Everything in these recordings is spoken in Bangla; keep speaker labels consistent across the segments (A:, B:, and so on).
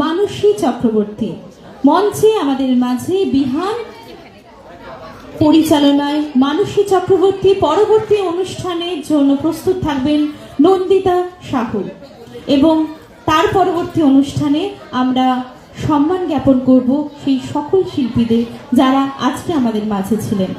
A: মানসী চক্রবর্তী। মঞ্চে আমাদের মাঝে বিহান পরিচালনায় মানসী চক্রবর্তী। পরবর্তী অনুষ্ঠানের জন্য প্রস্তুত থাকবেন নন্দিতা সাহু এবং তার পরবর্তী অনুষ্ঠানে আমরা সম্মান জ্ঞাপন করব সেই সকল শিল্পীদের যারা আজকে আমাদের মাঝে ছিলেন।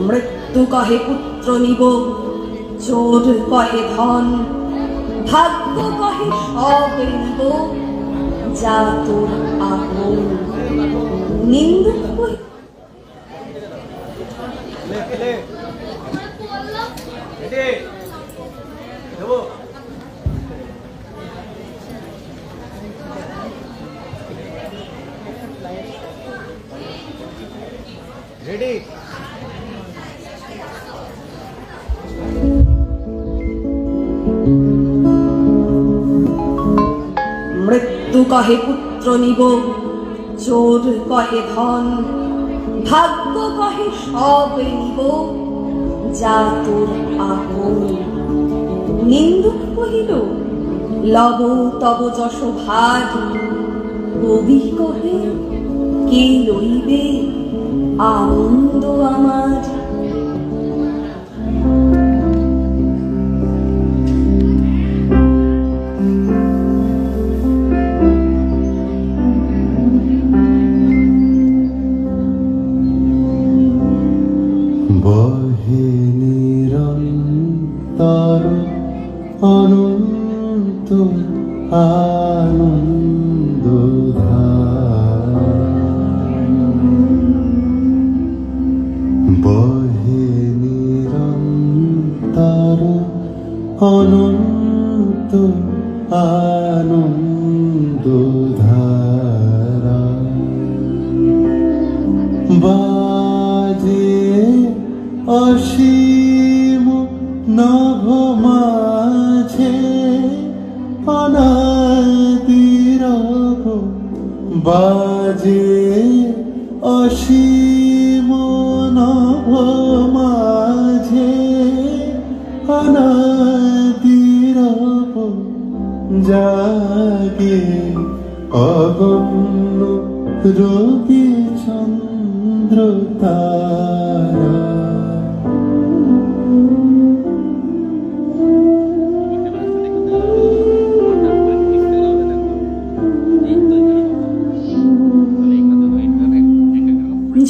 B: মৃত্যু কহে পুত্র নিব, চোর কহে ধন, ভাগ্য কহে সব নিব, যা তোর আপন। নিন্দুক কহে
C: রেডি।
B: মৃত্যু কহে পুত্র নিব, চোর কহে ধন, ভাগ্য কহে সব নিব, যা তোর আপন। নিন্দুক কহিল লব তব যশ ভার, কবি কহে কে লইবে আনন্দ আমার।
D: বহে নিরন্তর অনন্ত আনন্দধারা, বহে নিরন্তর অনন্ত আনন্দধারা, বাজে অসীম নভ মাঝে অনাদিরব, বাজে অসীম নভ মাঝে অনাদিরব, জাগে অগম্য রবি চন্দ্র তারা।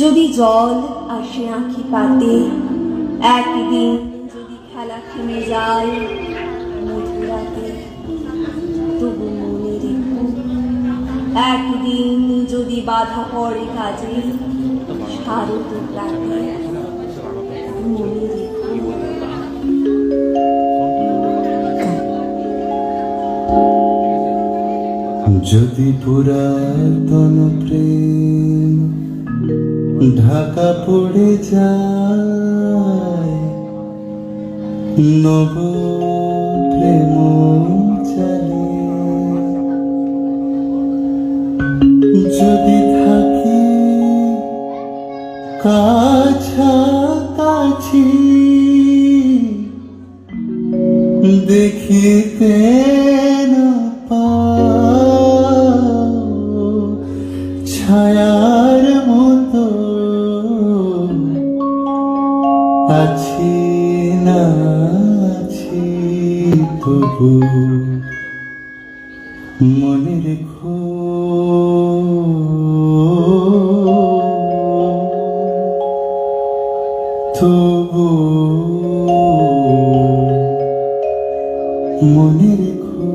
B: যদি জল আসে আঁখি পাতে, একদিন যদি খেলা থেমে যায় মধুরাতে, তবু মনে রেখো একদিন যদি বাধা পড়ে কাজে শারদ প্রাতে, মনে রেখো।
D: যদি পুরাতন প্রেম ঢাকা পড়ে যায়, নব প্রেম চলে, যদি থাকি কাছাকাছি দেখিতে না পাও, ছায়ার মতো আছি না আছি, তবু মনে রেখো তবু মনে রেখো।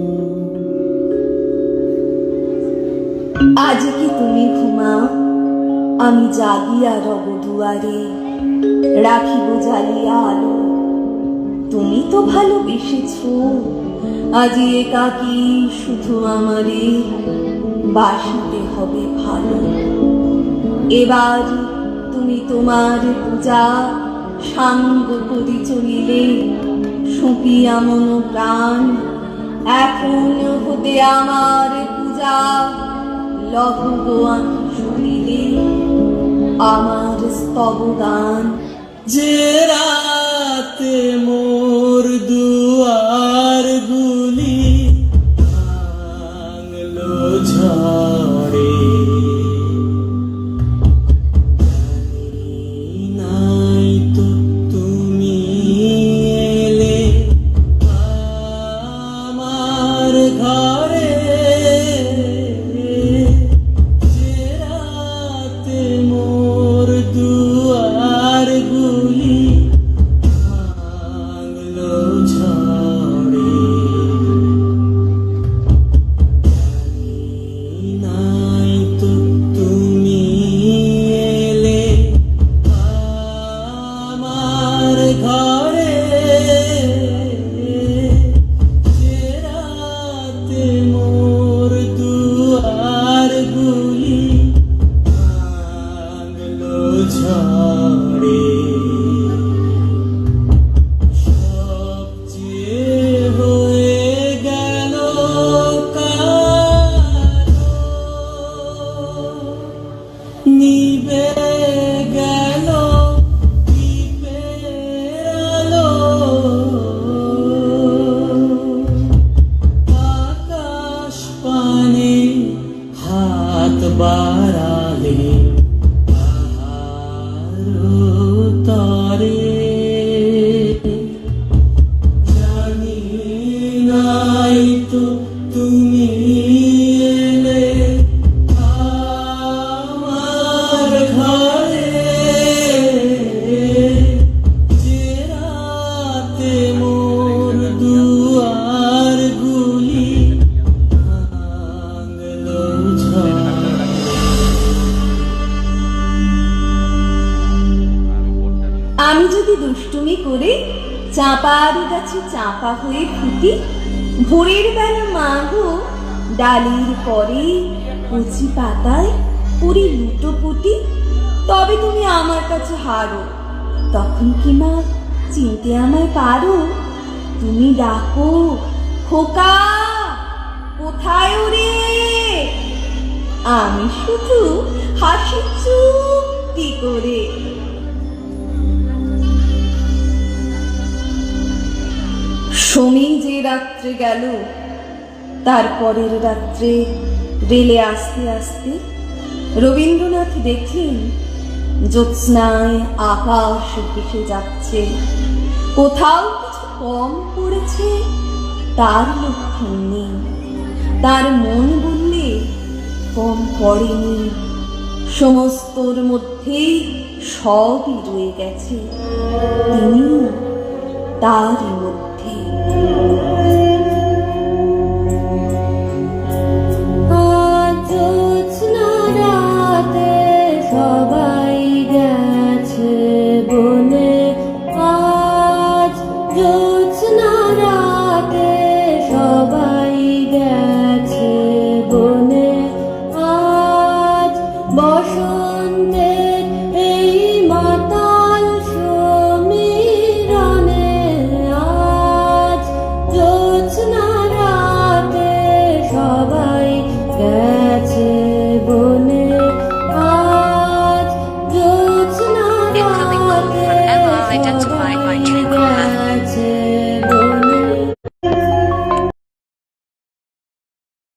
B: আজ কি তুমি ঘুমাও, আমি জাগিয়া রব দুয়ারে, রাখিব জ্বালিয়া আলো, তুমি তো ভালোবেসেছো, আজি একাকী শুধু আমারে বাসিতে হবে ভালো। এবার তুমি তোমার পূজা সাঙ্গ করি চলিলে, সুপিয়া মন প্রাণ এখন হতে আমার পূজা লহ গো আঁখি শুনিলে আমার স্তব গান।
D: যে রাতে মোর দুয়ার গুলি ভাঙলো ঝড়ে, নাই তো তুমি এলে আমার ঘরে। যে রাতে মোর দুয়ার গুলি ভাঙলো ঝড়ে, নাই তো তুমি এলে আমার ঘরে। যে রাতে মোর দুয়ার গুলি ভাঙলো ঝড়ে, সব যে হয়ে গেল কালো, নিভে গেল দ্বীপের আলো। আকাশ পানে হাত বাড়ালে আহারো তরে, জানি নাই তো তুমি এলে আমার ঘরে। যে রাতে মোর দুয়ার গুলি ভাঙলো ঝড়ে।
B: আমি যদি দুষ্টুমি করে চাঁপার গাছে চাঁপা হয়ে ফুটি, ভোরের বেলা মাগো ডালির পরে কচি পাতায় পুরি লুটোপুটি, তবে তুমি আমার কাছে হারো। তখন কি মা চিনতে আমায় পারো? তুমি ডাকো, খোকা কোথায় ওরে? আমি শুধু হাসি চুপটি করে। সমী যে রাত্রে গেল, তারপরের রাত্রে রেলে আসতে আসতে রবীন্দ্রনাথ দেখলেন জ্যোৎস্নায় আকাশ ভেসে যাচ্ছে, কোথাও কিছু কম পড়েছে তার লক্ষণ নেই। তার মন বললে কম পড়েনি, সমস্তর মধ্যেই সবই রয়ে গেছে, তিনিও তারই মধ্যে।